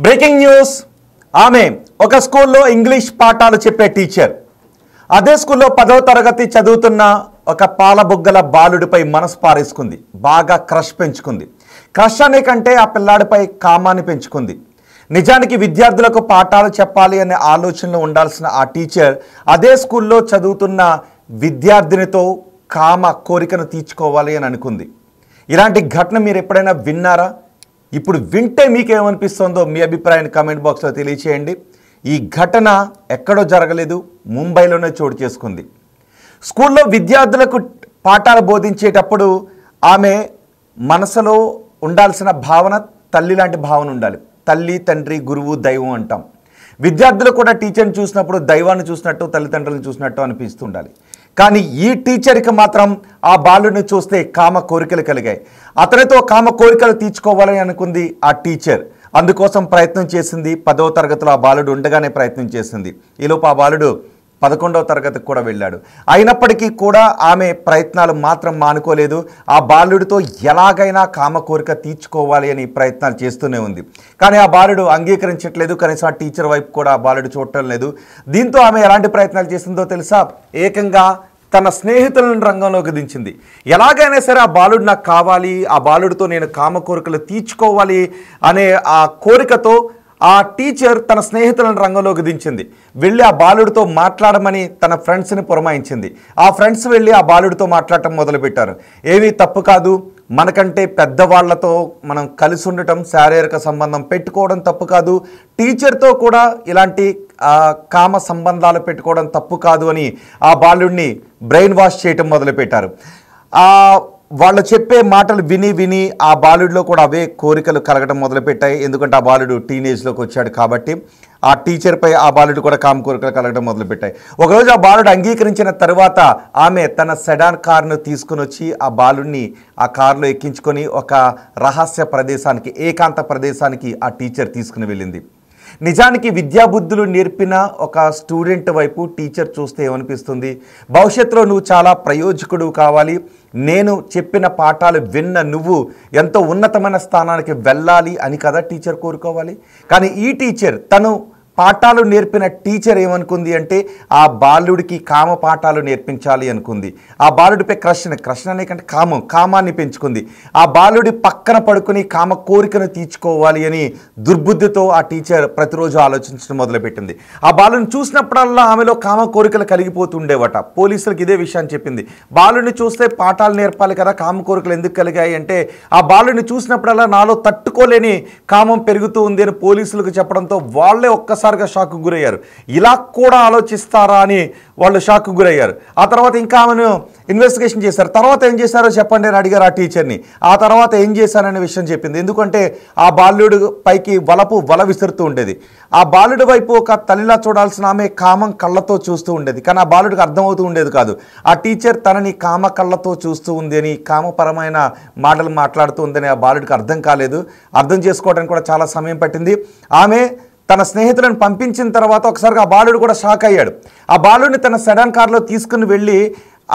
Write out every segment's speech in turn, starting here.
Breaking news. ఆమె ఒక స్కూల్లో ఇంగ్లీష్ పాఠాలు చెప్పే టీచర్. అదే స్కూల్లో 10వ తరగతి చదువుతున్న ఒక పాలబుగ్గల బాలుడిపై మనసు పారేసుకుంది. బాగా క్రష్ పెంచుకుంది. క్రష్ అనే కంటే ఆ పిల్లాడిపై కామాన్ని పెంచుకుంది. నిజానికి విద్యార్థులకు పాఠాలు చెప్పాలి అనే ఆలోచనలో ఉండాల్సిన ఆ టీచర్ అదే స్కూల్లో చదువుతున్న విద్యార్థినితో కామ కోరికను తీర్చుకోవాలి అని అనుకుంది. ఇలాంటి ఘటన మీరు ఎప్పుడైనా విన్నారా? ఇప్పుడు వింటే మీకేమనిపిస్తుందో మీ అభిప్రాయాన్ని కామెంట్ బాక్స్లో తెలియచేయండి. ఈ ఘటన ఎక్కడో జరగలేదు, ముంబైలోనే చోటు చేసుకుంది. స్కూల్లో విద్యార్థులకు పాఠాలు బోధించేటప్పుడు ఆమె మనసులో ఉండాల్సిన భావన తల్లి లాంటి భావన ఉండాలి. తల్లి, తండ్రి, గురువు, దైవం అంటాం. విద్యార్థులు కూడా టీచర్ని చూసినప్పుడు దైవాన్ని చూసినట్టు, తల్లిదండ్రులను చూసినట్టు అనిపిస్తుండాలి. కానీ ఈ టీచర్కి మాత్రం ఆ బాలుడిని చూస్తే కామ కోరికలు కలిగాయి. అతనితో కామ కోరికలు తీర్చుకోవాలని అనుకుంది ఆ టీచర్. అందుకోసం ప్రయత్నం చేసింది. 10వ తరగతిలో ఆ బాలుడు ఉండగానే ప్రయత్నం చేసింది. ఈలోపు ఆ బాలుడు 11వ తరగతికి కూడా వెళ్ళాడు. అయినప్పటికీ కూడా ఆమె ప్రయత్నాలు మాత్రం మానుకోలేదు. ఆ బాలుడితో ఎలాగైనా కామ కోరిక తీర్చుకోవాలి అని ప్రయత్నాలు చేస్తూనే ఉంది. కానీ ఆ బాలుడు అంగీకరించట్లేదు. కనీసం ఆ టీచర్ వైపు కూడా ఆ బాలుడు చూడటం లేదు. దీంతో ఆమె ఎలాంటి ప్రయత్నాలు చేసిందో తెలుసా? ఏకంగా తన స్నేహితులను రంగంలోకి దించింది. ఎలాగైనా సరే ఆ బాలుడు నాకు కావాలి, ఆ బాలుడితో నేను కామ కోరికలు తీర్చుకోవాలి అనే ఆ కోరికతో ఆ టీచర్ తన స్నేహితులను రంగంలోకి దించింది. వెళ్ళి ఆ బాలుడితో మాట్లాడమని తన ఫ్రెండ్స్ని పురమాయించింది. ఆ ఫ్రెండ్స్ వెళ్ళి ఆ బాలుడితో మాట్లాడటం మొదలుపెట్టారు. ఏమీ తప్పు కాదు, మనకంటే పెద్దవాళ్లతో మనం కలిసి ఉండటం, శారీరక సంబంధం పెట్టుకోవడం తప్పు కాదు, టీచర్తో కూడా ఇలాంటి కామ సంబంధాలు పెట్టుకోవడం తప్పు కాదు అని ఆ బాలుడిని బ్రెయిన్ వాష్ చేయటం మొదలుపెట్టారు. వాళ్ళు చెప్పే మాటలు విని విని ఆ బాలుడిలో కూడా అవే కోరికలు కలగడం మొదలుపెట్టాయి. ఎందుకంటే ఆ బాలుడు టీనేజ్లోకి వచ్చాడు కాబట్టి ఆ టీచర్పై ఆ బాలుడు కూడా కామ కోరికలు కలగడం మొదలుపెట్టాయి. ఒకరోజు ఆ బాలుడు అంగీకరించిన తర్వాత ఆమె తన సెడాన్ కారును తీసుకుని వచ్చి ఆ బాలుడిని ఆ కారులో ఎక్కించుకొని ఒక రహస్య ప్రదేశానికి, ఏకాంత ప్రదేశానికి ఆ టీచర్ తీసుకుని వెళ్ళింది. నిజానికి విద్యాబుద్ధులు నేర్పిన ఒక స్టూడెంట్ వైపు టీచర్ చూస్తే ఏమనిపిస్తుంది? భవిష్యత్తులో నువ్వు చాలా ప్రయోజకుడు కావాలి, నేను చెప్పిన పాఠాలు విన్న నువ్వు ఎంతో ఉన్నతమైన స్థానానికి వెళ్ళాలి అని కదా టీచర్ కోరుకోవాలి. కానీ ఈ టీచర్, తను పాఠాలు నేర్పిన టీచర్ ఏమనుకుంది అంటే ఆ బాలుడికి కామ పాఠాలు నేర్పించాలి అనుకుంది. ఆ బాలుడిపై క్రష్ అనే కంటే కామాన్ని పెంచుకుంది. ఆ బాలుడి పక్కన పడుకుని కామ కోరికను తీర్చుకోవాలి అని దుర్బుద్ధితో ఆ టీచర్ ప్రతిరోజు ఆలోచించడం మొదలుపెట్టింది. ఆ బాలుని చూసినప్పుడల్లా ఆమెలో కామ కోరికలు కలిగిపోతుండేవట. పోలీసులకు ఇదే విషయాన్ని చెప్పింది. బాలుడిని చూస్తే పాఠాలు నేర్పాలి కదా, కామ కోరికలు ఎందుకు కలిగాయి అంటే ఆ బాలుడిని చూసినప్పుడల్లా నాలో తట్టుకోలేని కామం పెరుగుతూ ఉంది అని పోలీసులకు చెప్పడంతో వాళ్ళే ఒక్కసారి షాక్ గురయ్యారు. ఇలా కూడా ఆలోచిస్తారా అని వాళ్ళు షాక్ గురయ్యారు. ఆ తర్వాత ఇంకా ఆమెను ఇన్వెస్టిగేషన్ చేశారు. తర్వాత ఏం చేశారో చెప్పండి అని అడిగారు ఆ టీచర్ని. ఆ తర్వాత ఏం చేశారనే విషయం చెప్పింది. ఎందుకంటే ఆ బాలుడు పైకి వల విసురుతూ ఉండేది. ఆ బాలుడి వైపు ఒక తల్లిలా చూడాల్సిన ఆమె కామం కళ్ళతో చూస్తూ ఉండేది. కానీ ఆ బాలుడికి అర్థమవుతూ ఉండేది కాదు. ఆ టీచర్ తనని కామ కళ్ళతో చూస్తూ ఉంది అని, కామపరమైన మాటలు మాట్లాడుతూ ఉందని ఆ బాలుడికి అర్థం కాలేదు. అర్థం చేసుకోవడానికి కూడా చాలా సమయం పట్టింది. ఆమె తన స్నేహితులను పంపించిన తర్వాత ఒకసారిగా ఆ బాలుడు కూడా షాక్ అయ్యాడు. ఆ బాలుడిని తన సెడాన్ కార్లో తీసుకుని వెళ్ళి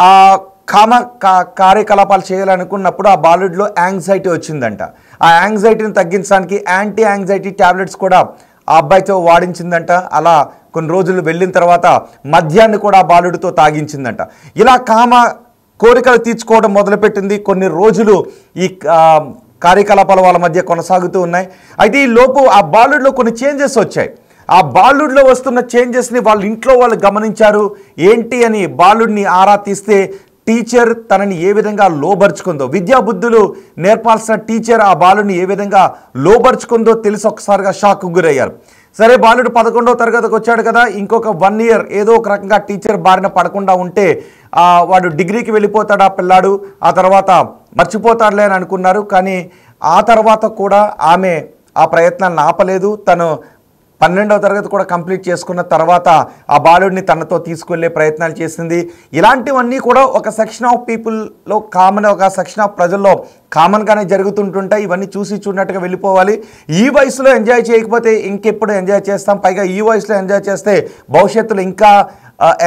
ఆ కామ కార్యకలాపాలు చేయాలనుకున్నప్పుడు ఆ బాలుడిలో యాంగ్జైటీ వచ్చిందంట. ఆ యాంగ్జైటీని తగ్గించడానికి యాంటీ యాంగ్జైటీ ట్యాబ్లెట్స్ కూడా ఆ అబ్బాయితో వాడించిందంట. అలా కొన్ని రోజులు వెళ్ళిన తర్వాత మద్యాన్ని కూడా ఆ బాలుడితో తాగించిందంట. ఇలా కామ కోరికలు తీర్చుకోవడం మొదలుపెట్టింది. కొన్ని రోజులు ఈ కార్యకలాపాలు వాళ్ళ మధ్య కొనసాగుతూ ఉన్నాయి. అయితే ఈ లోపు ఆ బాలుడిలో కొన్ని చేంజెస్ వచ్చాయి. ఆ బాలుడిలో వస్తున్న చేంజెస్ని వాళ్ళ ఇంట్లో వాళ్ళు గమనించారు. ఏంటి అని బాలుడిని ఆరా తీస్తే టీచర్ తనని ఏ విధంగా లోబరుచుకుందో, విద్యాబుద్ధులు నేర్పాల్సిన టీచర్ ఆ బాలుడిని ఏ విధంగా లోబరుచుకుందో తెలిసి ఒకసారిగా షాక్ గురయ్యారు. సరే, బాలుడు 11వ తరగతికి వచ్చాడు కదా, ఇంకొక 1 ఇయర్ ఏదో ఒక రకంగా టీచర్ బారిన పడకుండా ఉంటే వాడు డిగ్రీకి వెళ్ళిపోతాడు ఆ పిల్లాడు, ఆ తర్వాత మర్చిపోతాడులే అని అనుకున్నారు. కానీ ఆ తర్వాత కూడా ఆమె ఆ ప్రయత్నాలను ఆపలేదు. తను 12వ తరగతి కూడా కంప్లీట్ చేసుకున్న తర్వాత ఆ బాలుడిని తనతో తీసుకెళ్లే ప్రయత్నాలు చేసింది. ఇలాంటివన్నీ కూడా ఒక సెక్షన్ ఆఫ్ పీపుల్లో కామన్, ఒక సెక్షన్ ఆఫ్ ప్రజల్లో కామన్గానే జరుగుతుంటుంటాయి. ఇవన్నీ చూసి చూడనట్టుగా వెళ్ళిపోవాలి. ఈ వయసులో ఎంజాయ్ చేయకపోతే ఇంకెప్పుడు ఎంజాయ్ చేస్తాం? పైగా ఈ వయసులో ఎంజాయ్ చేస్తే భవిష్యత్తులో ఇంకా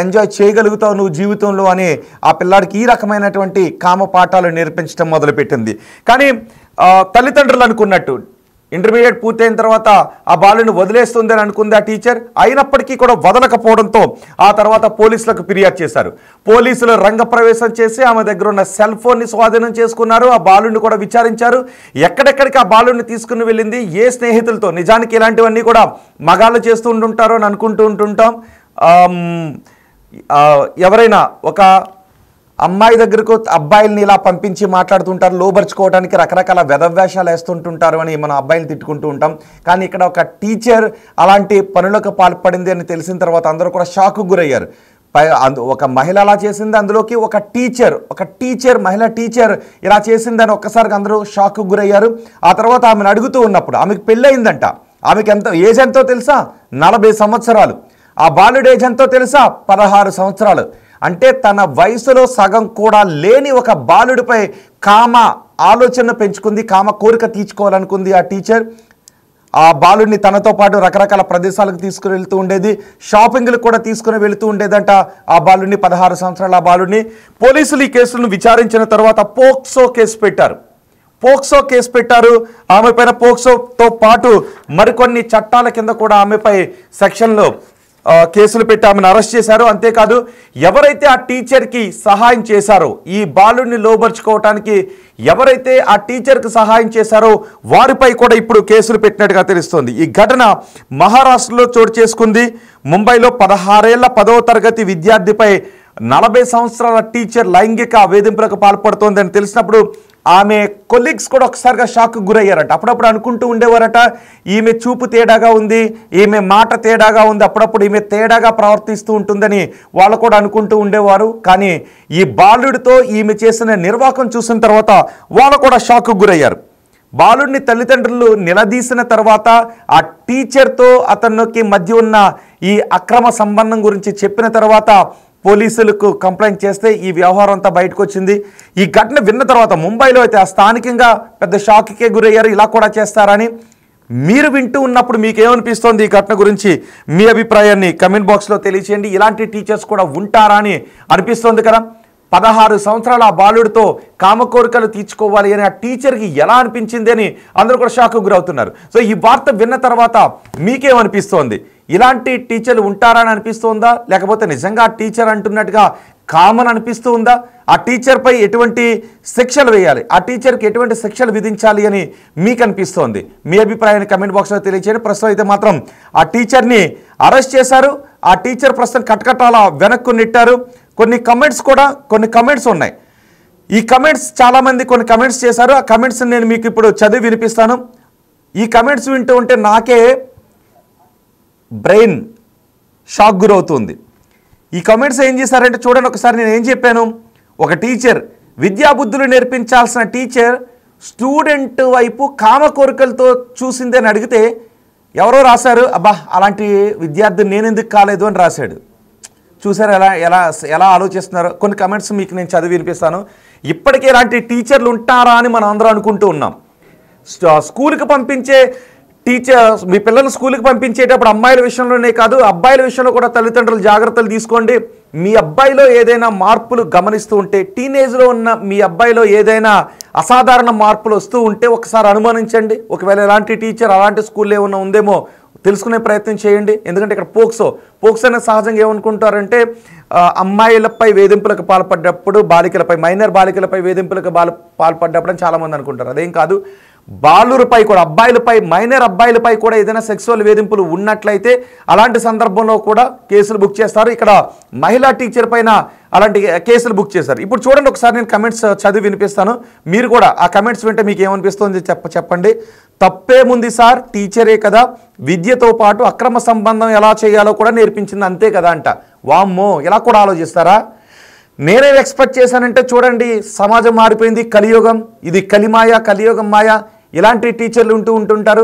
ఎంజాయ్ చేయగలుగుతావు నువ్వు జీవితంలో అని ఆ పిల్లాడికి ఈ రకమైనటువంటి కామ పాఠాలు నేర్పించడం మొదలుపెట్టింది. కానీ తల్లిదండ్రులు అనుకున్నట్టు ఇంటర్మీడియట్ పూర్తయిన తర్వాత ఆ బాలుని వదిలేస్తుంది అని అనుకుంది ఆ టీచర్. అయినప్పటికీ కూడా వదలకపోవడంతో ఆ తర్వాత పోలీసులకు ఫిర్యాదు చేశారు. పోలీసులు రంగప్రవేశం చేసి ఆమె దగ్గర ఉన్న సెల్ ఫోన్ని స్వాధీనం చేసుకున్నారు. ఆ బాలుని కూడా విచారించారు. ఎక్కడెక్కడికి ఆ బాలుని తీసుకుని వెళ్ళింది, ఏ స్నేహితులతో. నిజానికి ఇలాంటివన్నీ కూడా మగాళ్ళు చేస్తూ ఉంటుంటారు అని అనుకుంటూ ఉంటుంటాం. ఎవరైనా ఒక అమ్మాయి దగ్గరకు అబ్బాయిల్ని ఇలా పంపించి మాట్లాడుతుంటారు, లోబర్చుకోవడానికి రకరకాల వెధవేషాలు వేస్తుంటుంటారు అని మనం అబ్బాయిలు తిట్టుకుంటూ ఉంటాం. కానీ ఇక్కడ ఒక టీచర్ అలాంటి పనులకు పాల్పడింది అని తెలిసిన తర్వాత అందరూ కూడా షాక్కు గురయ్యారు. ఒక మహిళ అలా చేసింది, అందులోకి ఒక టీచర్ మహిళా టీచర్ ఇలా చేసిందని ఒక్కసారిగా అందరూ షాక్కు గురయ్యారు. ఆ తర్వాత ఆమెను అడుగుతూ ఉన్నప్పుడు ఆమెకు పెళ్ళయిందంట. ఆమెకి ఏజ్ ఎంతో తెలుసా? 40 సంవత్సరాలు. ఆ బాలుడు ఏజ్ ఎంతో తెలుసా? 16 సంవత్సరాలు. అంటే తన వయసులో సగం కూడా లేని ఒక బాలుడిపై కామ ఆలోచన పెంచుకుంది, కామ కోరిక తీర్చుకోవాలనుకుంది ఆ టీచర్. ఆ బాలుడిని తనతో పాటు రకరకాల ప్రదేశాలకు తీసుకుని వెళ్తూ ఉండేది, షాపింగ్లకు కూడా తీసుకుని వెళుతూ ఉండేదంట ఆ బాలుడిని, 16 సంవత్సరాల ఆ బాలుడిని. పోలీసులు ఈ కేసులను విచారించిన తర్వాత పోక్సో కేసు పెట్టారు. ఆమె పైన పోక్సోతో పాటు మరికొన్ని చట్టాల కింద కూడా ఆమెపై సెక్షన్లో కేసులు పెట్టి ఆమెను అరెస్ట్ చేశారు. అంతేకాదు ఎవరైతే ఆ టీచర్కి సహాయం చేశారో, ఈ బాలుడిని లోబర్చుకోవటానికి ఎవరైతే ఆ టీచర్కి సహాయం చేశారో వారిపై కూడా ఇప్పుడు కేసులు పెట్టినట్టుగా తెలుస్తోంది. ఈ ఘటన మహారాష్ట్రలో చోటు చేసుకుంది. ముంబైలో 16 ఏళ్ల 10వ తరగతి విద్యార్థిపై 40 సంవత్సరాల టీచర్ లైంగిక వేధింపులకు పాల్పడుతోందని తెలిసినప్పుడు ఆమె కొలీగ్స్ కూడా ఒకసారిగా షాక్కు గురయ్యారట. అప్పుడప్పుడు అనుకుంటూ ఉండేవారట, ఈమె చూపు తేడాగా ఉంది, ఈమె మాట తేడాగా ఉంది, అప్పుడప్పుడు ఈమె తేడాగా ప్రవర్తిస్తూ ఉంటుందని వాళ్ళు కూడా అనుకుంటూ ఉండేవారు. కానీ ఈ బాలుడితో ఈమె చేసిన నిర్వాకం చూసిన తర్వాత వాళ్ళు కూడా షాక్కు గురయ్యారు. బాలుడిని తల్లిదండ్రులు నిలదీసిన తర్వాత ఆ టీచర్తో అతనికి మధ్య ఉన్న ఈ అక్రమ సంబంధం గురించి చెప్పిన తర్వాత పోలీసులకు కంప్లైంట్ చేస్తే ఈ వ్యవహారం అంతా బయటకు వచ్చింది. ఈ ఘటన విన్న తర్వాత ముంబైలో అయితే స్థానికంగా పెద్ద షాక్కే గురయ్యారు. ఇలా కూడా చేస్తారని. మీరు వింటూ ఉన్నప్పుడు మీకేమనిపిస్తోంది ఈ ఘటన గురించి? మీ అభిప్రాయాన్ని కమెంట్ బాక్స్లో తెలియచేయండి. ఇలాంటి టీచర్స్ కూడా ఉంటారా అని అనిపిస్తోంది కదా. 16 సంవత్సరాల ఆ బాలుడితో కామకోరికలు తీర్చుకోవాలి అని ఆ టీచర్కి ఎలా అనిపించింది అని అందరూ కూడా షాక్కు గురవుతున్నారు. సో ఈ వార్త విన్న తర్వాత మీకేమనిపిస్తోంది? ఇలాంటి టీచర్లు ఉంటారా అని అనిపిస్తుందా, లేకపోతే నిజంగా ఆ టీచర్ అంటున్నట్టుగా కామన్ అనిపిస్తూ ఉందా? ఆ టీచర్పై ఎటువంటి శిక్షలు వేయాలి, ఆ టీచర్కి ఎటువంటి శిక్షలు విధించాలి అని మీకు అనిపిస్తోంది? మీ అభిప్రాయాన్ని కమెంట్ బాక్స్లో తెలియచేయండి. ప్రస్తుతం అయితే మాత్రం ఆ టీచర్ని అరెస్ట్ చేశారు. ఆ టీచర్ ప్రస్తుతం కటకటాల వెనక్కు నెట్టారు. కొన్ని కమెంట్స్ ఉన్నాయి. ఈ కమెంట్స్ చాలామంది కొన్ని కమెంట్స్ చేశారు. ఆ కమెంట్స్ నేను మీకు ఇప్పుడు చదివి వినిపిస్తాను. ఈ కమెంట్స్ వింటూ ఉంటే నాకే బ్రెయిన్ షాక్ గురవుతుంది. ఈ కమెంట్స్ ఏం చేశారంటే చూడండి ఒకసారి. నేను ఏం చెప్పాను? ఒక టీచర్, విద్యాబుద్ధులు నేర్పించాల్సిన టీచర్ స్టూడెంట్ వైపు కామ కోరికలతో చూసిందని అడిగితే ఎవరో రాశారు, అబ్బా అలాంటి విద్యార్థి నేనెందుకు కాలేదు అని రాశాడు. చూసారు ఎలా ఆలోచిస్తున్నారు? కొన్ని కమెంట్స్ మీకు నేను చదివి వినిపిస్తాను. ఇప్పటికే ఇలాంటి టీచర్లు ఉంటారా అని మనం అందరం అనుకుంటూ ఉన్నాం. స్కూల్కి పంపించే టీచర్, మీ పిల్లలు స్కూల్కి పంపించేటప్పుడు అమ్మాయిల విషయంలోనే కాదు అబ్బాయిల విషయంలో కూడా తల్లిదండ్రులు జాగ్రత్తలు తీసుకోండి. మీ అబ్బాయిలో ఏదైనా మార్పులు గమనిస్తూ ఉంటే, టీనేజ్లో ఉన్న మీ అబ్బాయిలో ఏదైనా అసాధారణ మార్పులు వస్తూ ఉంటే ఒకసారి అనుమానించండి. ఒకవేళ ఎలాంటి టీచర్ అలాంటి స్కూల్లో ఏమన్నా ఉందేమో తెలుసుకునే ప్రయత్నం చేయండి. ఎందుకంటే ఇక్కడ పోక్సో అనేది సహజంగా ఏమనుకుంటారంటే అమ్మాయిలపై వేధింపులకు పాల్పడ్డప్పుడు, మైనర్ బాలికలపై వేధింపులకు పాల్పడ్డప్పుడు అని చాలామంది అనుకుంటారు. అదేం కాదు. బాలురపై కూడా, మైనర్ అబ్బాయిలపై కూడా ఏదైనా సెక్సువల్ వేధింపులు ఉన్నట్లయితే అలాంటి సందర్భంలో కూడా కేసులు బుక్ చేస్తారు. ఇక్కడ మహిళా టీచర్ పైన అలాంటి కేసులు బుక్ చేశారు. ఇప్పుడు చూడండి ఒకసారి, నేను కమెంట్స్ చదివి వినిపిస్తాను. మీరు కూడా ఆ కమెంట్స్ వింటే మీకు ఏమనిపిస్తుంది చెప్పండి. తప్పేముంది సార్, టీచరే కదా, విద్యతో పాటు అక్రమ సంబంధం ఎలా చేయాలో కూడా నేర్పించింది అంతే కదా అంట. వామ్మో, ఇలా కూడా ఆలోచిస్తారా? నేనే ఎక్స్పెక్ట్ చేశానంటే చూడండి, సమాజం మారిపోయింది, కలియుగం, ఇది కలియుగం మాయ. ఇలాంటి టీచర్లు ఉంటుంటారు.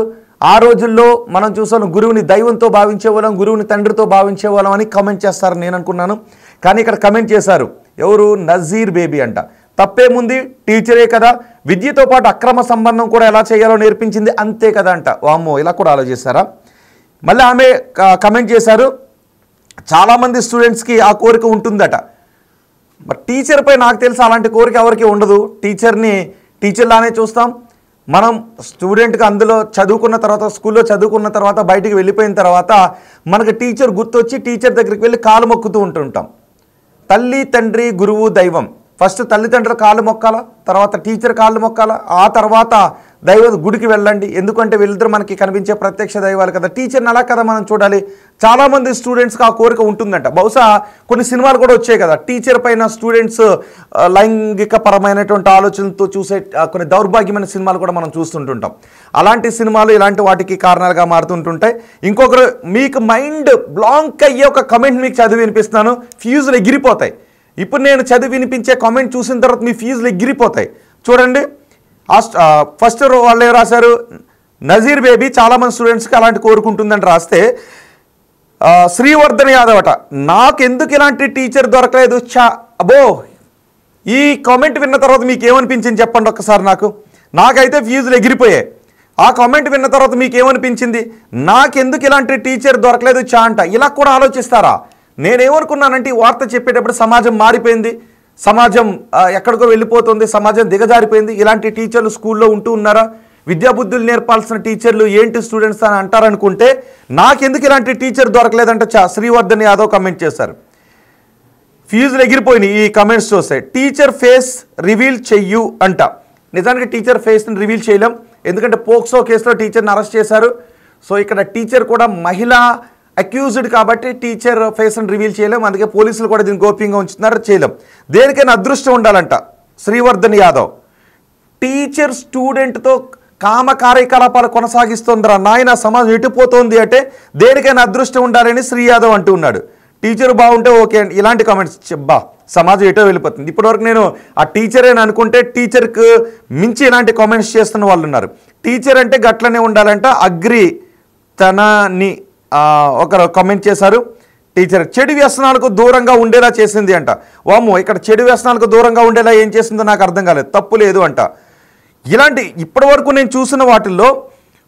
ఆ రోజుల్లో మనం చూసాను, గురువుని దైవంతో భావించేవాళ్ళం, గురువుని తండ్రితో భావించేవాళ్ళం అని కమెంట్ చేస్తారని నేను అనుకున్నాను. కానీ ఇక్కడ కమెంట్ చేశారు ఎవరు? నజీర్ బేబీ అంట. తప్పేముంది, టీచరే కదా, విద్యతో పాటు అక్రమ సంబంధం కూడా ఎలా చేయాలో నేర్పించింది అంతే కదా అంట. వామ్మో, ఇలా కూడా ఆలోచిస్తారా? మళ్ళీ ఆమె కమెంట్ చేశారు, చాలామంది స్టూడెంట్స్కి ఆ కోరిక ఉంటుందట. మరి టీచర్పై నాకు తెలిసి అలాంటి కోరిక ఎవరికి ఉండదు. టీచర్లానే చూస్తాం. మనం స్టూడెంట్గా అందులో చదువుకున్న తర్వాత స్కూల్లో చదువుకున్న తర్వాత బయటికి వెళ్ళిపోయిన తర్వాత మనకు టీచర్ గుర్తొచ్చి టీచర్ దగ్గరికి వెళ్ళి కాలు మొక్కుతూ ఉంటుంటాం. తల్లి తండ్రి గురువు దైవం, ఫస్ట్ తల్లిదండ్రుల కాళ్ళు మొక్కాలా, తర్వాత టీచర్ కాళ్ళు మొక్కాలా, ఆ తర్వాత దైవ గుడికి వెళ్ళండి. ఎందుకంటే వీళ్ళిద్దరు మనకి కనిపించే ప్రత్యక్ష దైవాలు కదా. టీచర్ని అలా కదా మనం చూడాలి. చాలామంది స్టూడెంట్స్కి ఆ కోరిక ఉంటుందంట. బహుశా కొన్ని సినిమాలు కూడా వచ్చాయి కదా, టీచర్ పైన స్టూడెంట్స్ లైంగిక పరమైనటువంటి ఆలోచనలతో చూసే కొన్ని దౌర్భాగ్యమైన సినిమాలు కూడా మనం చూస్తుంటుంటాం. అలాంటి సినిమాలు ఇలాంటి వాటికి కారణాలుగా మారుతుంటుంటాయి. ఇంకొకరు మీకు మైండ్ బ్లాంక్ అయ్యే ఒక కమెంట్ మీకు చదివి వినిపిస్తున్నాను, ఫ్యూజులు ఎగిరిపోతాయి. ఇప్పుడు నేను చదివి వినిపించే కామెంట్ చూసిన తర్వాత మీ ఫీజులు ఎగిరిపోతాయి. చూడండి, ఫస్ట్ వాళ్ళు ఏం రాశారు, నజీర్ బేబీ చాలామంది స్టూడెంట్స్కి అలాంటి కోరుకుంటుందని రాస్తే, శ్రీవర్ధన్ యాదవ్ అట, నాకు ఎందుకు ఇలాంటి టీచర్ దొరకలేదు అబో. ఈ కామెంట్ విన్న తర్వాత మీకు ఏమనిపించింది చెప్పండి ఒక్కసారి. నాకైతే ఫీజులు ఎగిరిపోయాయి. ఆ కామెంట్ విన్న తర్వాత మీకు ఏమనిపించింది, నాకెందుకు ఇలాంటి టీచర్ దొరకలేదు అంట. ఇలా కూడా ఆలోచిస్తారా? నేనేమనుకున్నానంటే ఈ వార్త చెప్పేటప్పుడు సమాజం మారిపోయింది, సమాజం ఎక్కడికో వెళ్ళిపోతుంది, సమాజం దిగజారిపోయింది. ఇలాంటి టీచర్లు స్కూల్లో ఉంటూ ఉన్నారా? విద్యాబుద్ధులు నేర్పాల్సిన టీచర్లు ఏంటి స్టూడెంట్స్ అని అంటారనుకుంటే, నాకెందుకు ఇలాంటి టీచర్ దొరకలేదంటే శ్రీవర్ధన్ యాదవ్ కమెంట్ చేశారు. ఫీజులు ఎగిరిపోయినాయి ఈ కమెంట్స్ చూస్తే. టీచర్ ఫేస్ రివీల్ చెయ్యు అంట. నిజానికి టీచర్ ఫేస్ని రివీల్ చేయలేం, ఎందుకంటే పోక్సో కేసులో టీచర్ని అరెస్ట్ చేశారు. సో ఇక్కడ టీచర్ కూడా మహిళా అక్యూజ్డ్ కాబట్టి టీచర్ ఫేస్ని రివీల్ చేయలేం. అందుకే పోలీసులు కూడా దీన్ని గోప్యంగా ఉంచుతున్నారు, చేయలేం. దేనికైనా అదృష్టం ఉండాలంట. శ్రీవర్ధన్ యాదవ్, టీచర్ స్టూడెంట్తో కామ కార్యకలాపాలు కొనసాగిస్తుందిరా నాయన, సమాజం ఎటుపోతుంది అంటే దేనికైనా అదృష్టం ఉండాలని శ్రీ యాదవ్ అంటూ ఉన్నాడు. టీచర్ బాగుంటే ఓకే అండి, ఇలాంటి కామెంట్స్ చెబ్బా సమాజం ఎటో వెళ్ళిపోతుంది. ఇప్పటివరకు నేను ఆ టీచర్ అని అనుకుంటే టీచర్కి మించి ఇలాంటి కామెంట్స్ చేస్తున్న వాళ్ళు ఉన్నారు. టీచర్ అంటే గట్లనే ఉండాలంట. అగ్రి తనని ఒకరు కామెంట్ చేశారు. టీచర్ చెడు వ్యసనాలకు దూరంగా ఉండేలా చేసింది అంట. వామ్మో, ఇక్కడ చెడు వ్యసనాలకు దూరంగా ఉండేలా ఏం చేసిందో నాకు అర్థం కాలేదు. తప్పు లేదు అంట. ఇలాంటి ఇప్పటి వరకు నేను చూసిన వాటిల్లో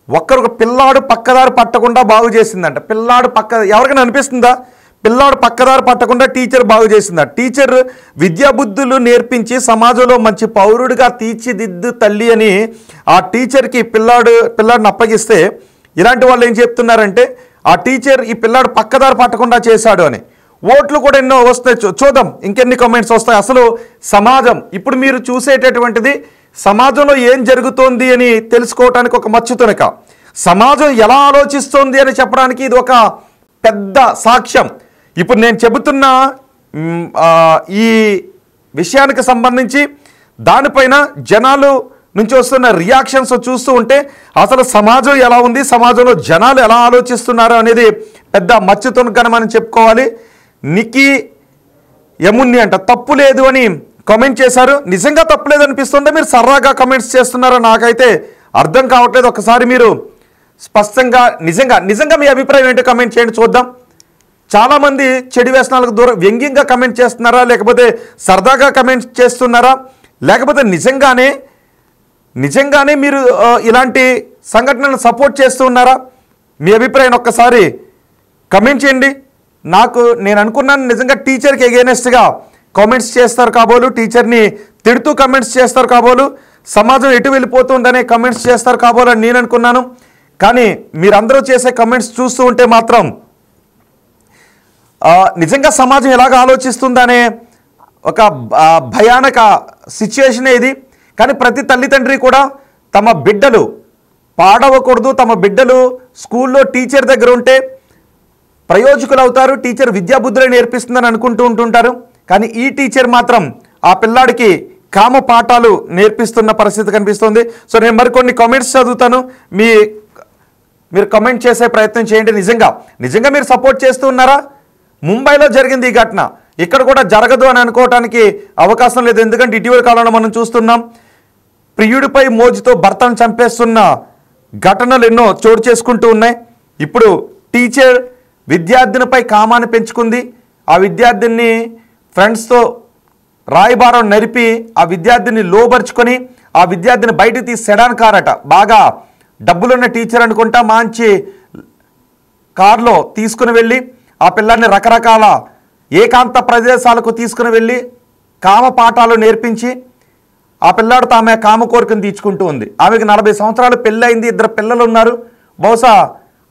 ఒక్కరు పిల్లాడు పక్కదారి పట్టకుండా బాగు చేసిందంట. పిల్లాడు ఎవరికైనా అనిపిస్తుందా పిల్లాడు పక్కదారి పట్టకుండా టీచర్ బాగు చేసిందా? టీచర్ విద్యాబుద్ధులు నేర్పించి సమాజంలో మంచి పౌరుడిగా తీర్చిదిద్దు తల్లి అని ఆ టీచర్కి పిల్లాడిని అప్పగిస్తే, ఇలాంటి వాళ్ళు ఏం చెప్తున్నారంటే ఆ టీచర్ ఈ పిల్లాడు పక్కదారి పట్టకుండా చేశాడు అని. ఓట్లు కూడా ఎన్నో వస్తాయి, చూద్దాం ఇంకెన్ని కామెంట్స్ వస్తాయి. అసలు సమాజం ఇప్పుడు మీరు చూసేటటువంటిది సమాజంలో ఏం జరుగుతోంది అని తెలుసుకోవటానికి ఒక మచ్చుతునక, సమాజం ఎలా ఆలోచిస్తోంది అని చెప్పడానికి ఇది ఒక పెద్ద సాక్ష్యం. ఇప్పుడు నేను చెబుతున్న ఈ విషయానికి సంబంధించి దానిపైన జనాలు నుంచి వస్తున్న రియాక్షన్స్ చూస్తూ ఉంటే అసలు సమాజం ఎలా ఉంది, సమాజంలో జనాలు ఎలా ఆలోచిస్తున్నారు అనేది పెద్ద మచ్చుతునకని మనం చెప్పుకోవాలి. నికి యముని అంట, తప్పు లేదు అని కామెంట్ చేశారు. నిజంగా తప్పు లేదు అనిపిస్తుంటే మీరు సర్రాగా కామెంట్స్ చేస్తున్నారో నాకైతే అర్థం కావట్లేదు. ఒకసారి మీరు స్పష్టంగా నిజంగా మీ అభిప్రాయం ఏంటో కామెంట్ చేయండి, చూద్దాం. చాలామంది చెడు వ్యసనాలకు దూరం వ్యంగ్యంగా కమెంట్ చేస్తున్నారా, లేకపోతే సరదాగా కమెంట్ చేస్తున్నారా, లేకపోతే నిజంగానే మీరు ఇలాంటి సంఘటనలను సపోర్ట్ చేస్తూ ఉన్నారా? మీ అభిప్రాయాన్ని ఒక్కసారి కమెంట్ చేయండి. నేను అనుకున్నాను నిజంగా టీచర్కి ఎగెనెస్ట్గా కామెంట్స్ చేస్తారు కాబోలు, టీచర్ని తిడుతూ కామెంట్స్ చేస్తారు కాబోలు, సమాజం ఎటు వెళ్ళిపోతుందనే కామెంట్స్ చేస్తారు కాబోలు అని నేను అనుకున్నాను. కానీ మీరందరూ చేసే కామెంట్స్ చూస్తూ ఉంటే మాత్రం నిజంగా సమాజం ఎలాగ ఆలోచిస్తుందనే ఒక భయానక సిచ్యుయేషన్ ఇది. కానీ ప్రతి తల్లిదండ్రి కూడా తమ బిడ్డలు పాడవకూడదు, తమ బిడ్డలు స్కూల్లో టీచర్ దగ్గర ఉంటే ప్రయోజకులు అవుతారు, టీచర్ విద్యాబుద్ధులు నేర్పిస్తుందని అనుకుంటూ ఉంటుంటారు. కానీ ఈ టీచర్ మాత్రం ఆ పిల్లాడికి కామ పాఠాలు నేర్పిస్తున్న పరిస్థితి కనిపిస్తుంది. సో నేను మరికొన్ని కామెంట్స్ చదువుతాను, మీరు కామెంట్ చేసే ప్రయత్నం చేయండి. నిజంగా మీరు సపోర్ట్ చేస్తూ ఉన్నారా? ముంబైలో జరిగింది ఈ ఘటన, ఇక్కడ కూడా జరగదు అని అనుకోవటానికి అవకాశం లేదు. ఎందుకంటే ఇటీవల కాలంలో మనం చూస్తున్నాం ప్రియుడిపై మోజుతో భర్తను చంపేస్తున్న ఘటనలు ఎన్నో చోటు చేసుకుంటూ ఉన్నాయి. ఇప్పుడు టీచర్ విద్యార్థినిపై కామాన్ని పెంచుకుంది. ఆ విద్యార్థిని ఫ్రెండ్స్తో రాయబారం నరిపి ఆ విద్యార్థిని లోబరుచుకొని ఆ విద్యార్థిని బయటకు తీసి సెడాన్ కార్ అట, బాగా డబ్బులున్న టీచర్ అనుకుంటా, మంచి కార్లో తీసుకుని వెళ్ళి ఆ పిల్లాన్ని రకరకాల ఏకాంత ప్రదేశాలకు తీసుకుని వెళ్ళి కామ పాఠాలు నేర్పించి ఆ పిల్లాడితో ఆమె కామ కోరికను తీర్చుకుంటూ ఉంది. ఆమెకు 40 సంవత్సరాలు పెళ్ళయింది, 2 పిల్లలు ఉన్నారు. బహుశా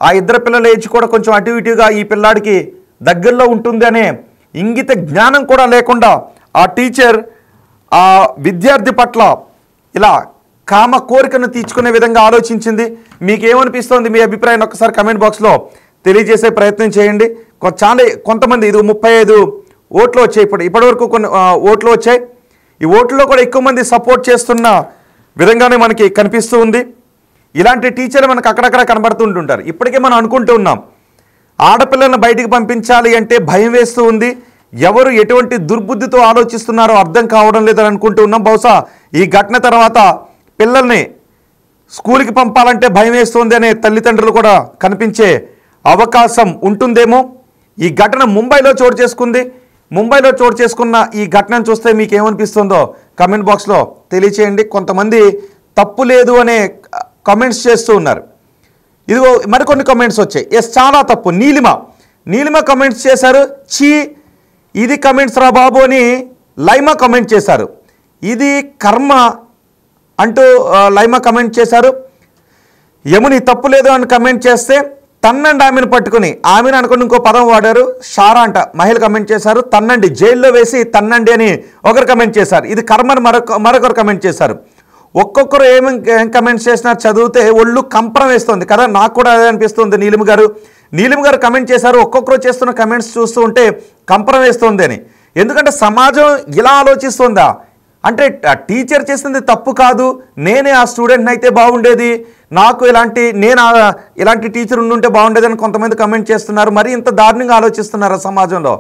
ఆ 2 పిల్లల ఏజ్ కూడా కొంచెం అటు ఇటుగా ఈ పిల్లాడికి దగ్గరలో ఉంటుంది అనే ఇంగిత జ్ఞానం కూడా లేకుండా ఆ టీచర్ ఆ విద్యార్థి పట్ల ఇలా కామ కోరికను తీర్చుకునే విధంగా ఆలోచించింది. మీకేమనిపిస్తోంది? మీ అభిప్రాయాన్ని ఒకసారి కమెంట్ బాక్స్లో తెలియజేసే ప్రయత్నం చేయండి. కొంతమంది ఇది 35 ఓట్లు వచ్చాయి, ఇప్పటివరకు కొన్ని ఓట్లు వచ్చాయి. ఈ ఓట్లలో కూడా ఎక్కువ మంది సపోర్ట్ చేస్తున్న విధంగానే మనకి కనిపిస్తూ ఉంది. ఇలాంటి టీచర్లు మనకు అక్కడక్కడ కనబడుతుంటుంటారు. ఇప్పటికే మనం అనుకుంటూ ఉన్నాం, ఆడపిల్లలను బయటికి పంపించాలి అంటే భయం వేస్తూ ఉంది. ఎవరు ఎటువంటి దుర్బుద్ధితో ఆలోచిస్తున్నారో అర్థం కావడం లేదని అనుకుంటూ ఉన్నాం. బహుశా ఈ ఘటన తర్వాత పిల్లల్ని స్కూల్కి పంపాలంటే భయం వేస్తుంది అనే తల్లిదండ్రులు కూడా కనిపించే అవకాశం ఉంటుందేమో. ఈ ఘటన ముంబైలో చోటు చేసుకుంది. ముంబైలో చోటు చేసుకున్న ఈ ఘటనను చూస్తే మీకు ఏమనిపిస్తుందో కమెంట్ బాక్స్లో తెలియచేయండి. కొంతమంది తప్పు లేదు అనే కామెంట్స్ చేస్తూ ఉన్నారు. ఇదిగో మరికొన్ని కామెంట్స్ వచ్చాయి. ఎస్, చాలా తప్పు. నీలిమ కామెంట్స్ చేశారు. చీ, ఇది కమెంట్స్ రా బాబు అని లైమా కామెంట్ చేశారు. ఇది కర్మ అంటూ లైమా కమెంట్ చేశారు. యముని తప్పు లేదు అని కమెంట్ చేస్తే తన్నండి ఆమెను పట్టుకుని, ఆమెను అనుకుని ఇంకో పదం వాడారు. షారా అంట మహిళ కమెంట్ చేశారు. తన్నండి, జైల్లో వేసి తన్నండి అని ఒకరు కమెంట్ చేశారు. ఇది కర్మని మరొకరు కమెంట్ చేశారు. ఒక్కొక్కరు ఏం కమెంట్స్ చేసినారు చదివితే ఒళ్ళు కంపరం వేస్తుంది కదా. నాకు కూడా అదే అనిపిస్తుంది. నీలిమ గారు కమెంట్ చేశారు. ఒక్కొక్కరు చేస్తున్న కమెంట్స్ చూస్తూ ఉంటే కంపరం వేస్తుంది అని. ఎందుకంటే సమాజం ఇలా ఆలోచిస్తుందా అంటే టీచర్ చేసింది తప్పు కాదు, నేనే ఆ స్టూడెంట్ని అయితే బాగుండేది, నాకు ఇలాంటి టీచర్ ఉండుంటే బాగుండేది అని కొంతమంది కమెంట్ చేస్తున్నారు. మరి ఇంత దారుణంగా ఆలోచిస్తున్నారు సమాజంలో.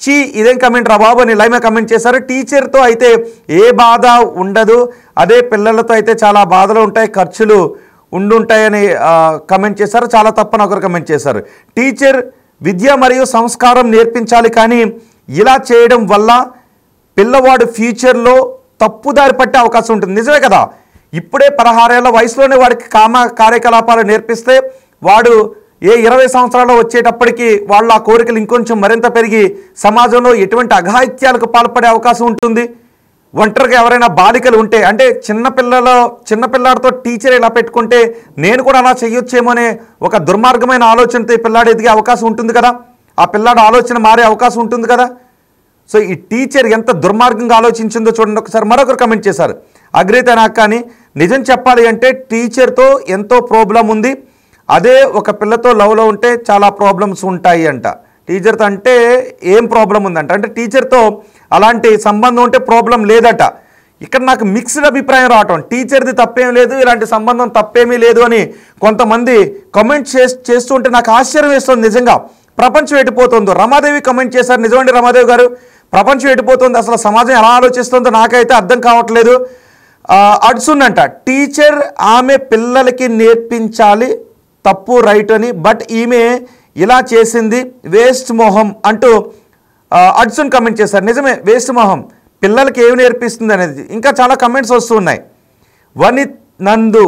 చీ, ఇదేం కమెంట్ రా బాబు అని లైమ కమెంట్ చేశారు. టీచర్తో అయితే ఏ బాధ ఉండదు, అదే పిల్లలతో అయితే చాలా బాధలు ఉంటాయి, ఖర్చులు ఉండుంటాయని కమెంట్ చేశారు. చాలా తప్పని ఒకరు కమెంట్ చేశారు. టీచర్ విద్య మరియు సంస్కారం నేర్పించాలి, కానీ ఇలా చేయడం వల్ల పిల్లవాడు ఫ్యూచర్లో తప్పుదారి పట్టే అవకాశం ఉంటుంది. నిజమే కదా. ఇప్పుడే 16 ఏళ్ల వయసులోనే వాడికి కామ కార్యకలాపాలు నేర్పిస్తే వాడు ఏ 20 సంవత్సరాలు వచ్చేటప్పటికి వాళ్ళ ఆ కోరికలు ఇంకొంచెం మరింత పెరిగి సమాజంలో ఎటువంటి అఘాయిత్యాలకు పాల్పడే అవకాశం ఉంటుంది. ఒంటరిగా ఎవరైనా బాలికలు ఉంటే, అంటే చిన్నపిల్లాడితో టీచర్ ఇలా పెట్టుకుంటే నేను కూడా అలా చేయొచ్చేమో అనే ఒక దుర్మార్గమైన ఆలోచనతో ఈ పిల్లాడు ఎదిగే అవకాశం ఉంటుంది కదా. ఆ పిల్లాడు ఆలోచన మారే అవకాశం ఉంటుంది కదా. సో ఈ టీచర్ ఎంత దుర్మార్గంగా ఆలోచించిందో చూడండి ఒకసారి. మరొకరు కమెంట్ చేశారు. అగ్రీత నాకు కానీ నిజం చెప్పాలి అంటే టీచర్తో ఎంతో ప్రాబ్లం ఉంది, అదే ఒక పిల్లతో లవ్లో ఉంటే చాలా ప్రాబ్లమ్స్ ఉంటాయి అంట. టీచర్తో అంటే ఏం ప్రాబ్లం ఉందంట, అంటే టీచర్తో అలాంటి సంబంధం ఉంటే ప్రాబ్లం లేదట. ఇక్కడ నాకు మిక్స్డ్ అభిప్రాయం రావటం, టీచర్ది తప్పేం లేదు, ఇలాంటి సంబంధం తప్పేమీ లేదు అని కొంతమంది కమెంట్ చేస్తూ ఉంటే నాకు ఆశ్చర్యం వేస్తుంది. నిజంగా ప్రపంచం ఎటుపోతుందో. రమాదేవి కమెంట్ చేశారు. నిజమండి రమాదేవి గారు, ప్రపంచం ఎటుపోతుంది, అసలు సమాజం ఎలా ఆలోచిస్తుందో నాకైతే అర్థం కావట్లేదు. అడ్సున్ అంట, టీచర్ ఆమె పిల్లలకి నేర్పించాలి, తప్పు రైట్ అని, బట్ ఈమె ఇలా చేసింది వేస్ట్ మొహం అంటూ అడ్సున్ కమెంట్ చేశారు. నిజమే, వేస్ట్ మొహం, పిల్లలకి ఏమి నేర్పిస్తుంది అనేది. ఇంకా చాలా కమెంట్స్ వస్తున్నాయి. వనిత్ నందు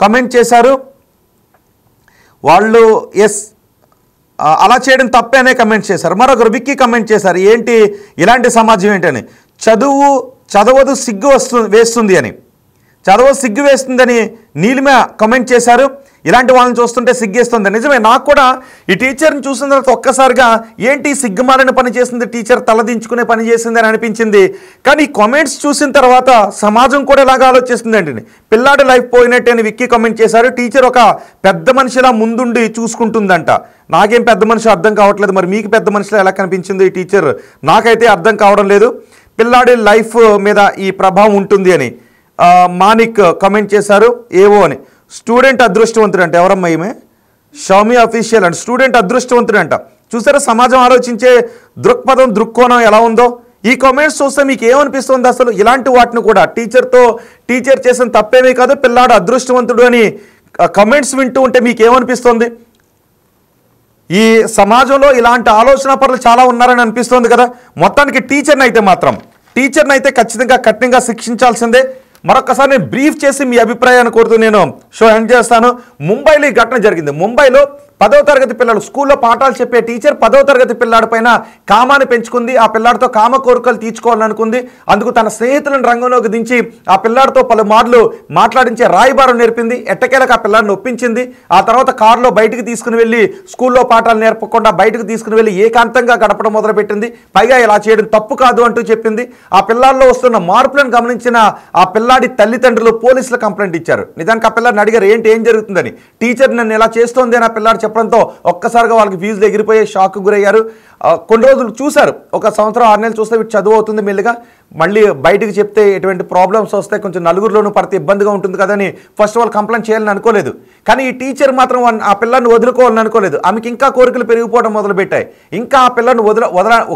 కమెంట్ చేశారు. వాళ్ళు ఎస్ అలా చేయడం తప్పే అనే కమెంట్ చేశారు. మరొకరు విక్కీ కమెంట్ చేశారు, ఏంటి ఇలాంటి సమాజం ఏంటని, చదవదు సిగ్గు వేస్తుంది అని, చదవదు సిగ్గు వేస్తుందని నీలిమ కమెంట్ చేశారు. ఇలాంటి వాళ్ళని చూస్తుంటే సిగ్గేస్తుంది. నిజమే, నాకు కూడా ఈ టీచర్ని చూసిన తర్వాత ఒక్కసారిగా ఏంటి సిగ్గుమాలిన పని చేసింది టీచర్, తలదించుకునే పని చేసింది అని అనిపించింది. కానీ ఈ కామెంట్స్ చూసిన తర్వాత సమాజం కూడా ఇలాగా ఆలోచిస్తుంది అండి. పిల్లాడి లైఫ్ పోయినట్టు అని విక్కీ కామెంట్ చేశారు. టీచర్ ఒక పెద్ద మనిషిలా ముందుండి చూసుకుంటుందంట. నాకేం పెద్ద మనిషి అర్థం కావట్లేదు, మరి మీకు పెద్ద మనిషిలా ఎలా కనిపించింది ఈ టీచర్, నాకైతే అర్థం కావడం లేదు. పిల్లాడి లైఫ్ మీద ఈ ప్రభావం ఉంటుంది అని మానిక్ కమెంట్ చేశారు. ఏవో అని, స్టూడెంట్ అదృష్టవంతుడంట. ఎవరమ్మా ఈమె? షౌమి అఫీషియల్ అంట. స్టూడెంట్ అదృష్టవంతుడంట. చూసారా సమాజం ఆలోచించే దృక్కోణం ఎలా ఉందో. ఈ కామెంట్స్ చూస్తే మీకు ఏమనిపిస్తుంది అసలు? ఇలాంటి వాటిని కూడా టీచర్ చేసిన తప్పేమీ కాదు, పిల్లాడు అదృష్టవంతుడు అని కామెంట్స్ వింటూ ఉంటే మీకు ఏమనిపిస్తుంది? ఈ సమాజంలో ఇలాంటి ఆలోచన పరులు చాలా ఉన్నారని అనిపిస్తుంది కదా. మొత్తానికి టీచర్ని అయితే ఖచ్చితంగా కఠినంగా శిక్షించాల్సిందే. మరొకసారి నేను బ్రీఫ్ చేసి మీ అభిప్రాయాన్ని కోరుతూ నేను షో ఎండ్ చేస్తాను. ముంబైలో ఈ ఘటన జరిగింది. ముంబైలో 10వ తరగతి పిల్లలు స్కూల్లో పాఠాలు చెప్పే టీచర్ 10వ తరగతి పిల్లాడి పైన కామాన్ని పెంచుకుంది. ఆ పిల్లాడితో కామ కోరికలు తీర్చుకోవాలనుకుంది. అందుకు తన స్నేహితులను రంగంలోకి దించి ఆ పిల్లాడితో పలుమార్లు మాట్లాడించే రాయబారం నేర్పింది. ఎట్టకేలకు ఆ పిల్లాడిని ఒప్పించింది. ఆ తర్వాత కారులో బయటికి తీసుకుని వెళ్ళి స్కూల్లో పాఠాలు నేర్పకుండా బయటకు తీసుకుని వెళ్ళి ఏకాంతంగా గడపడం మొదలుపెట్టింది. పైగా ఇలా చేయడం తప్పు కాదు అంటూ చెప్పింది. ఆ పిల్లాల్లో వస్తున్న మార్పులను గమనించిన ఆ పిల్లాడి తల్లిదండ్రులు పోలీసులు కంప్లైంట్ ఇచ్చారు. నిజానికి ఆ పిల్లాడిని అడిగారు, ఏం జరుగుతుందని. టీచర్ నన్ను ఇలా చేస్తోంది అని ఆ పిల్లాడు చెప్పడంతో ఒక్కసారిగా వాళ్ళకి ఫీజులు ఎగిరిపోయే షాక్ గురయ్యారు. కొన్ని రోజులు చూశారు, 1 సంవత్సరం 6 నెలలు చూస్తే వీటి చదువు అవుతుంది మెల్లిగా. మళ్ళీ బయటికి చెప్తే ఎటువంటి ప్రాబ్లమ్స్ వస్తే కొంచెం నలుగురిలోనూ పడితే ఇబ్బందిగా ఉంటుంది కదని ఫస్ట్ వాళ్ళు కంప్లైంట్ చేయాలని అనుకోలేదు. కానీ ఈ టీచర్ మాత్రం ఆ పిల్లల్ని వదులుకోవాలని అనుకోలేదు. ఆమెకి ఇంకా కోరికలు పెరిగిపోవడం మొదలుపెట్టాయి. ఇంకా ఆ పిల్లని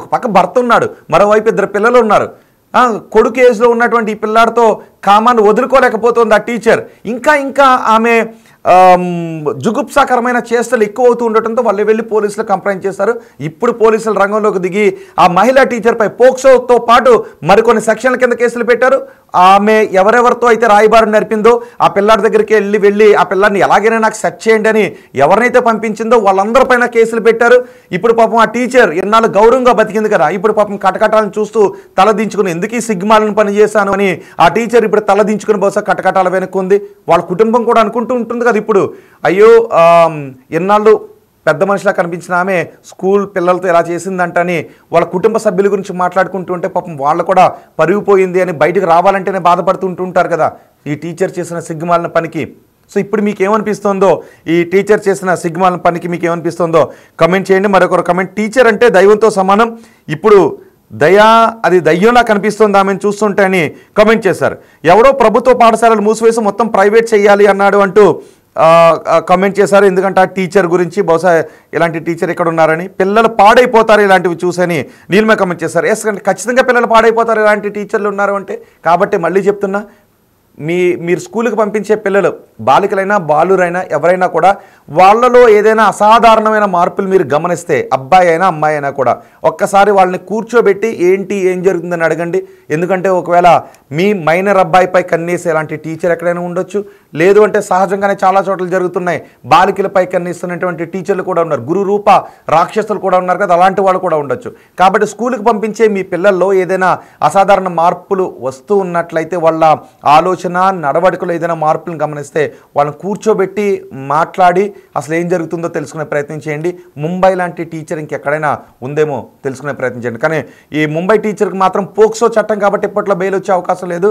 ఒక పక్క భర్త ఉన్నాడు, మరోవైపు 2 పిల్లలు ఉన్నారు. కొడుకు ఏజ్లో ఉన్నటువంటి ఈ పిల్లాడితో కామాన్ని వదులుకోలేకపోతుంది ఆ టీచర్. ఇంకా ఆమె జుగుప్సాకరమైన చేష్టలు ఎక్కువ అవుతూ ఉండటంతో వాళ్ళు వెళ్ళి పోలీసులు కంప్లైంట్ చేశారు. ఇప్పుడు పోలీసులు రంగంలోకి దిగి ఆ మహిళా టీచర్పై పోక్సోతో పాటు మరికొన్ని సెక్షన్ల కింద కేసులు పెట్టారు. ఆమె ఎవరెవరితో అయితే రాయబారం నడిపిందో ఆ పిల్లాడి దగ్గరికి వెళ్ళి ఆ పిల్లాడిని ఎలాగైనా నాకు సెట్ చేయండి అని ఎవరినైతే పంపించిందో వాళ్ళందరిపైన కేసులు పెట్టారు. ఇప్పుడు పాపం ఆ టీచర్ ఎన్నాళ్ళు గౌరవంగా బతికింది కదా, ఇప్పుడు పాపం కటకటాలను చూస్తూ తలదించుకుని ఎందుకు ఈ సిగ్మాలను పనిచేశాను అని ఆ టీచర్ ఇప్పుడు తలదించుకుని బహుశా కటకటాల వెనుక్కుంది. వాళ్ళ కుటుంబం కూడా అనుకుంటూ ఉంటుంది కదా ఇప్పుడు, అయ్యో ఎన్నాళ్ళు పెద్ద మనిషిలా కనిపించిన ఆమె స్కూల్ పిల్లలతో ఎలా చేసిందంటని వాళ్ళ కుటుంబ సభ్యుల గురించి మాట్లాడుకుంటూ ఉంటే పాపం వాళ్ళు కూడా పరుగుపోయింది అని బయటకు రావాలంటేనే బాధపడుతుంటుంటారు కదా ఈ టీచర్ చేసిన సిగ్గుమాలిన పనికి. సో ఇప్పుడు మీకు ఏమనిపిస్తుందో, ఈ టీచర్ చేసిన సిగ్గుమాలిన పనికి మీకు ఏమనిపిస్తుందో కమెంట్ చేయండి. మరొకరు కమెంట్, టీచర్ అంటే దైవంతో సమానం, ఇప్పుడు అది దయ్యంలా కనిపిస్తుంది ఆమెను చూస్తుంటే అని కమెంట్ చేశారు. ఎవడో ప్రభుత్వ పాఠశాలలు మూసివేసి మొత్తం ప్రైవేట్ చేయాలి అన్నాడు అంటూ కమెంట్ చేశారు. ఎందుకంటే ఆ టీచర్ గురించి బహుశా ఇలాంటి టీచర్ ఎక్కడ ఉన్నారని, పిల్లలు పాడైపోతారు ఇలాంటివి చూసని నీలిమ కమెంట్ చేశారు. ఎస్, ఖచ్చితంగా పిల్లలు పాడైపోతారు ఇలాంటి టీచర్లు ఉన్నారు అంటే. కాబట్టి మళ్ళీ చెప్తున్నా, మీరు స్కూల్కి పంపించే పిల్లలు బాలికలైనా బాలురైనా ఎవరైనా కూడా వాళ్ళలో ఏదైనా అసాధారణమైన మార్పులు మీరు గమనిస్తే, అబ్బాయి అయినా అమ్మాయి అయినా కూడా ఒక్కసారి వాళ్ళని కూర్చోబెట్టి ఏం జరుగుతుందని అడగండి. ఎందుకంటే ఒకవేళ మీ మైనర్ అబ్బాయిపై కన్నేసే ఇలాంటి టీచర్ ఎక్కడైనా ఉండొచ్చు, లేదు అంటే సహజంగానే చాలా చోట్ల జరుగుతున్నాయి, బాలికలపై కన్నేస్తున్నటువంటి టీచర్లు కూడా ఉన్నారు, గురు రూప రాక్షసులు కూడా ఉన్నారు కదా, అలాంటి వాళ్ళు కూడా ఉండొచ్చు. కాబట్టి స్కూల్కి పంపించే మీ పిల్లల్లో ఏదైనా అసాధారణ మార్పులు వస్తూ ఉన్నట్లయితే, వాళ్ళ ఆలోచన నడవడికలో ఏదైనా మార్పులను గమనిస్తే వాళ్ళని కూర్చోబెట్టి మాట్లాడి అసలు ఏం జరుగుతుందో తెలుసుకునే ప్రయత్నం చేయండి. ముంబై లాంటి టీచర్ ఇంకెక్కడైనా ఉందేమో తెలుసుకునే ప్రయత్నం చేయండి. కానీ ఈ ముంబై టీచర్కి మాత్రం పోక్సో చట్టం కాబట్టి ఇప్పట్లో బెయిల్ వచ్చే అవకాశం లేదు,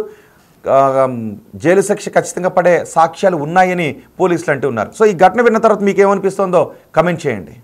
జైలు శిక్ష ఖచ్చితంగా పడే సాక్ష్యాలు ఉన్నాయని పోలీసులు అంటూ ఉన్నారు. సో ఈ ఘటన విన్న తర్వాత మీకు ఏమనిపిస్తుందో కమెంట్ చేయండి.